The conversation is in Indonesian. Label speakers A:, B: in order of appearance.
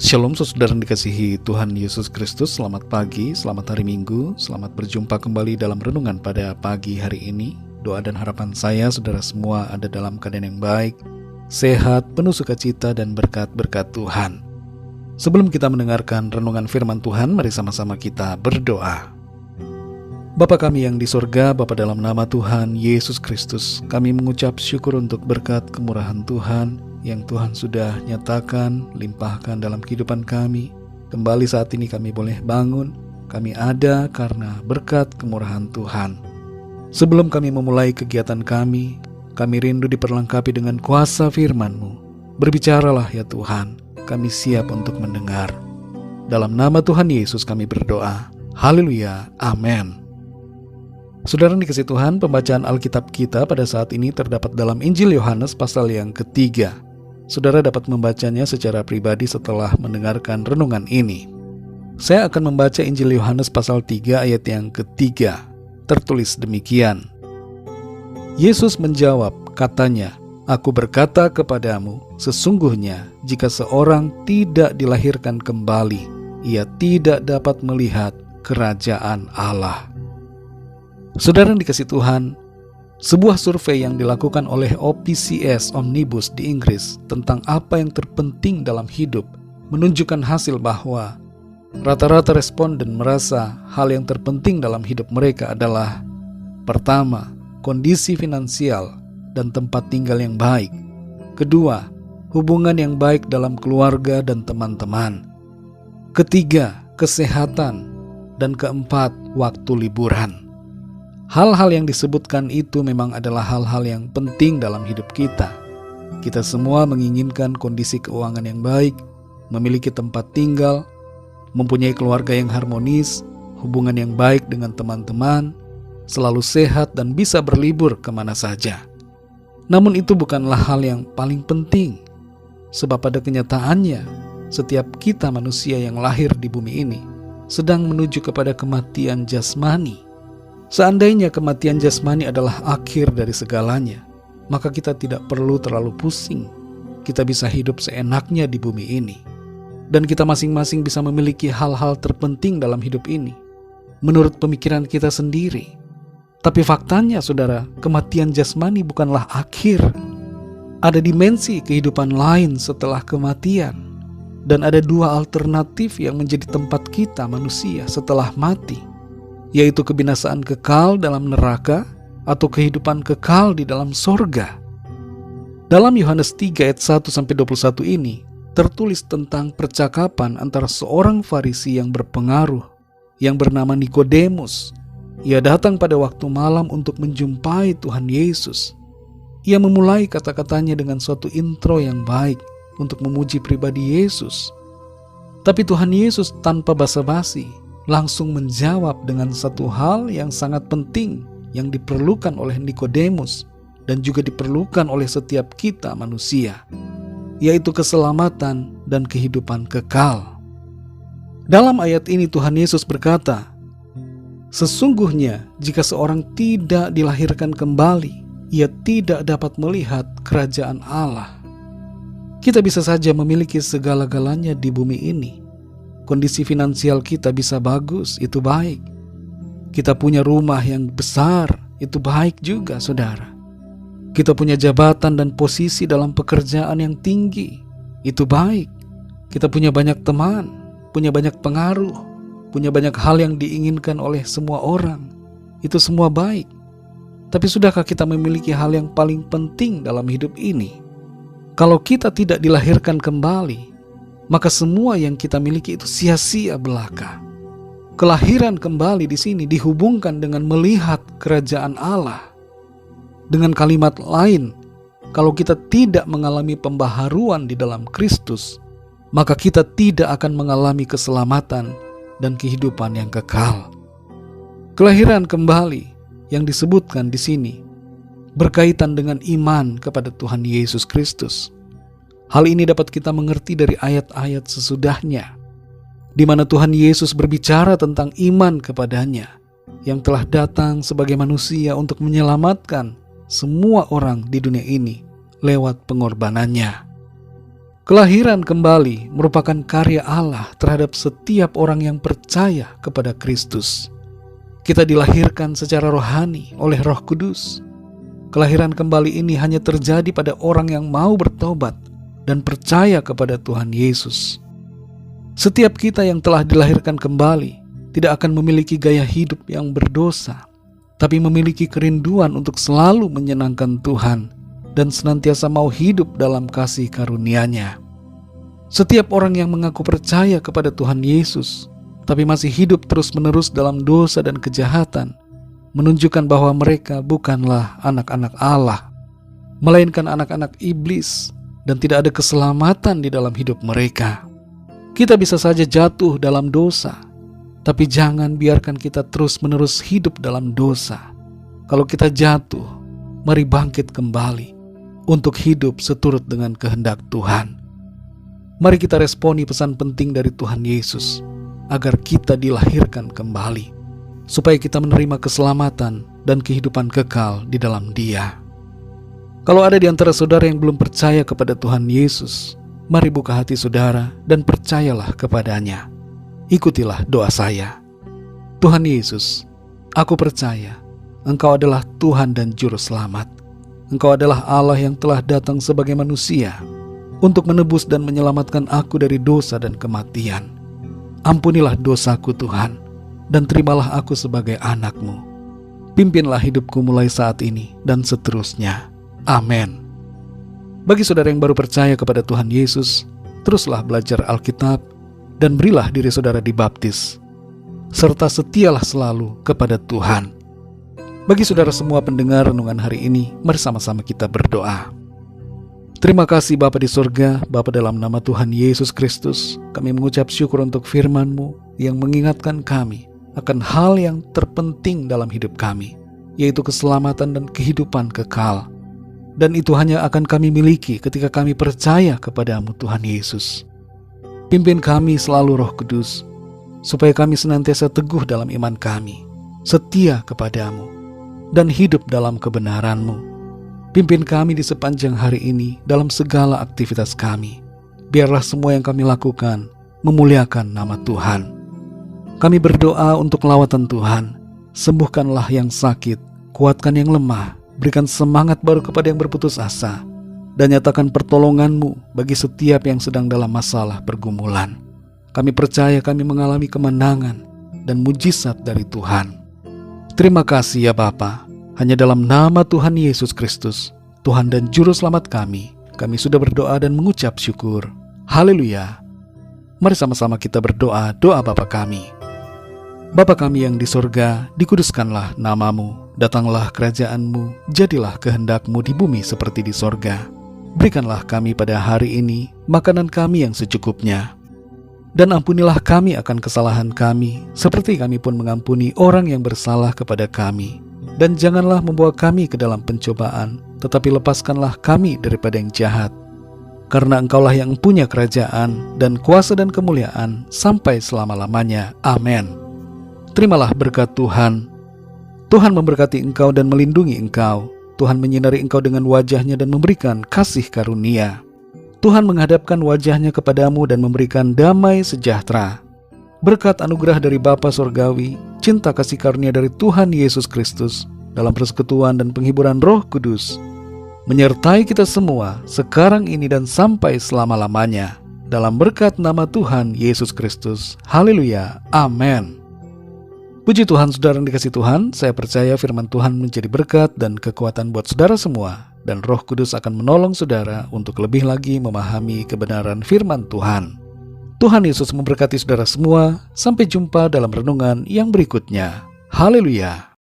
A: Shalom saudara yang dikasihi Tuhan Yesus Kristus. Selamat pagi, selamat hari Minggu. Selamat berjumpa kembali dalam renungan pada pagi hari ini. Doa dan harapan saya saudara semua ada dalam keadaan yang baik, sehat, penuh sukacita dan berkat-berkat Tuhan. Sebelum kita mendengarkan renungan firman Tuhan, mari sama-sama kita berdoa. Bapa kami yang di sorga, Bapa dalam nama Tuhan Yesus Kristus, kami mengucap syukur untuk berkat kemurahan Tuhan yang Tuhan sudah nyatakan, limpahkan dalam kehidupan kami. Kembali saat ini kami boleh bangun, kami ada karena berkat kemurahan Tuhan. Sebelum kami memulai kegiatan kami rindu diperlengkapi dengan kuasa firman-Mu. Berbicaralah ya Tuhan, kami siap untuk mendengar. Dalam nama Tuhan Yesus kami berdoa. Haleluya, amin. Saudara yang dikasihi Tuhan, pembacaan Alkitab kita pada saat ini terdapat dalam Injil Yohanes pasal yang ketiga. Saudara dapat membacanya secara pribadi setelah mendengarkan renungan ini. Saya akan membaca Injil Yohanes pasal 3 ayat yang ketiga. Tertulis demikian. Yesus menjawab, katanya, "Aku berkata kepadamu, sesungguhnya jika seorang tidak dilahirkan kembali, ia tidak dapat melihat kerajaan Allah." Saudara yang dikasihi Tuhan, sebuah survei yang dilakukan oleh OPCS Omnibus di Inggris tentang apa yang terpenting dalam hidup menunjukkan hasil bahwa rata-rata responden merasa hal yang terpenting dalam hidup mereka adalah: pertama, kondisi finansial dan tempat tinggal yang baik; kedua, hubungan yang baik dalam keluarga dan teman-teman; ketiga, kesehatan; dan keempat, waktu liburan. Hal-hal yang disebutkan itu memang adalah hal-hal yang penting dalam hidup kita. Kita semua menginginkan kondisi keuangan yang baik, memiliki tempat tinggal, mempunyai keluarga yang harmonis, hubungan yang baik dengan teman-teman, selalu sehat dan bisa berlibur kemana saja. Namun itu bukanlah hal yang paling penting, sebab pada kenyataannya, setiap kita manusia yang lahir di bumi ini sedang menuju kepada kematian jasmani. Seandainya kematian jasmani adalah akhir dari segalanya, maka kita tidak perlu terlalu pusing. Kita bisa hidup seenaknya di bumi ini. Dan kita masing-masing bisa memiliki hal-hal terpenting dalam hidup ini, menurut pemikiran kita sendiri. Tapi faktanya saudara, kematian jasmani bukanlah akhir. Ada dimensi kehidupan lain setelah kematian. Dan ada dua alternatif yang menjadi tempat kita manusia setelah mati, yaitu kebinasaan kekal dalam neraka atau kehidupan kekal di dalam sorga. Dalam Yohanes 3 ayat 1-21 ini tertulis tentang percakapan antara seorang Farisi yang berpengaruh yang bernama Nikodemus. Ia datang pada waktu malam untuk menjumpai Tuhan Yesus. Ia memulai kata-katanya dengan suatu intro yang baik untuk memuji pribadi Yesus. Tapi Tuhan Yesus tanpa basa-basi langsung menjawab dengan satu hal yang sangat penting yang diperlukan oleh Nikodemus dan juga diperlukan oleh setiap kita manusia, yaitu keselamatan dan kehidupan kekal. Dalam ayat ini Tuhan Yesus berkata, "Sesungguhnya jika seorang tidak dilahirkan kembali, ia tidak dapat melihat kerajaan Allah." Kita bisa saja memiliki segala-galanya di bumi ini. Kondisi finansial kita bisa bagus, itu baik. Kita punya rumah yang besar, itu baik juga saudara. Kita punya jabatan dan posisi dalam pekerjaan yang tinggi, itu baik. Kita punya banyak teman, punya banyak pengaruh, punya banyak hal yang diinginkan oleh semua orang, itu semua baik. Tapi sudahkah kita memiliki hal yang paling penting dalam hidup ini? Kalau kita tidak dilahirkan kembali, maka semua yang kita miliki itu sia-sia belaka. Kelahiran kembali di sini dihubungkan dengan melihat kerajaan Allah. Dengan kalimat lain, kalau kita tidak mengalami pembaharuan di dalam Kristus, maka kita tidak akan mengalami keselamatan dan kehidupan yang kekal. Kelahiran kembali yang disebutkan di sini berkaitan dengan iman kepada Tuhan Yesus Kristus. Hal ini dapat kita mengerti dari ayat-ayat sesudahnya, di mana Tuhan Yesus berbicara tentang iman kepadanya yang telah datang sebagai manusia untuk menyelamatkan semua orang di dunia ini lewat pengorbanannya. Kelahiran kembali merupakan karya Allah terhadap setiap orang yang percaya kepada Kristus. Kita dilahirkan secara rohani oleh Roh Kudus. Kelahiran kembali ini hanya terjadi pada orang yang mau bertobat dan percaya kepada Tuhan Yesus. Setiap kita yang telah dilahirkan kembali tidak akan memiliki gaya hidup yang berdosa, tapi memiliki kerinduan untuk selalu menyenangkan Tuhan dan senantiasa mau hidup dalam kasih karunia-Nya. Setiap orang yang mengaku percaya kepada Tuhan Yesus, tapi masih hidup terus-menerus dalam dosa dan kejahatan, menunjukkan bahwa mereka bukanlah anak-anak Allah, melainkan anak-anak iblis, dan tidak ada keselamatan di dalam hidup mereka. Kita bisa saja jatuh dalam dosa, tapi jangan biarkan kita terus-menerus hidup dalam dosa. Kalau kita jatuh, mari bangkit kembali untuk hidup seturut dengan kehendak Tuhan. Mari kita responi pesan penting dari Tuhan Yesus, agar kita dilahirkan kembali, supaya kita menerima keselamatan dan kehidupan kekal di dalam Dia. Kalau ada di antara saudara yang belum percaya kepada Tuhan Yesus, mari buka hati saudara dan percayalah kepadanya. Ikutilah doa saya. Tuhan Yesus, aku percaya Engkau adalah Tuhan dan Juru Selamat. Engkau adalah Allah yang telah datang sebagai manusia untuk menebus dan menyelamatkan aku dari dosa dan kematian. Ampunilah dosaku Tuhan, dan terimalah aku sebagai anak-Mu. Pimpinlah hidupku mulai saat ini dan seterusnya. Amin. Bagi saudara yang baru percaya kepada Tuhan Yesus, teruslah belajar Alkitab dan berilah diri saudara dibaptis, serta setialah selalu kepada Tuhan. Bagi saudara semua pendengar renungan hari ini, mari sama-sama kita berdoa. Terima kasih Bapa di surga, Bapa, dalam nama Tuhan Yesus Kristus, kami mengucap syukur untuk firman-Mu yang mengingatkan kami akan hal yang terpenting dalam hidup kami, yaitu keselamatan dan kehidupan kekal. Dan itu hanya akan kami miliki ketika kami percaya kepada-Mu Tuhan Yesus. Pimpin kami selalu Roh Kudus, supaya kami senantiasa teguh dalam iman kami, setia kepada-Mu, dan hidup dalam kebenaran-Mu. Pimpin kami di sepanjang hari ini dalam segala aktivitas kami. Biarlah semua yang kami lakukan memuliakan nama Tuhan. Kami berdoa untuk lawatan Tuhan. Sembuhkanlah yang sakit, kuatkan yang lemah, berikan semangat baru kepada yang berputus asa, dan nyatakan pertolongan-Mu bagi setiap yang sedang dalam masalah pergumulan. Kami percaya kami mengalami kemenangan dan mujizat dari Tuhan. Terima kasih ya Bapa. Hanya dalam nama Tuhan Yesus Kristus, Tuhan dan Juru Selamat kami sudah berdoa dan mengucap syukur. Haleluya. Mari sama-sama kita berdoa doa Bapa kami. Bapa kami yang di surga, dikuduskanlah nama-Mu, datanglah kerajaan-Mu, jadilah kehendak-Mu di bumi seperti di surga. Berikanlah kami pada hari ini makanan kami yang secukupnya. Dan ampunilah kami akan kesalahan kami, seperti kami pun mengampuni orang yang bersalah kepada kami. Dan janganlah membawa kami ke dalam pencobaan, tetapi lepaskanlah kami daripada yang jahat. Karena Engkaulah yang punya kerajaan dan kuasa dan kemuliaan sampai selama-lamanya. Amin. Terimalah berkat Tuhan. Tuhan memberkati engkau dan melindungi engkau. Tuhan menyinari engkau dengan wajah-Nya dan memberikan kasih karunia. Tuhan menghadapkan wajah-Nya kepadamu dan memberikan damai sejahtera. Berkat anugerah dari Bapa Surgawi, cinta kasih karunia dari Tuhan Yesus Kristus, dalam persekutuan dan penghiburan Roh Kudus, menyertai kita semua sekarang ini dan sampai selama-lamanya. Dalam berkat nama Tuhan Yesus Kristus. Haleluya. Amin. Puji Tuhan, saudara yang dikasihi Tuhan, saya percaya firman Tuhan menjadi berkat dan kekuatan buat saudara semua, dan Roh Kudus akan menolong saudara untuk lebih lagi memahami kebenaran firman Tuhan. Tuhan Yesus memberkati saudara semua. Sampai jumpa dalam renungan yang berikutnya. Haleluya.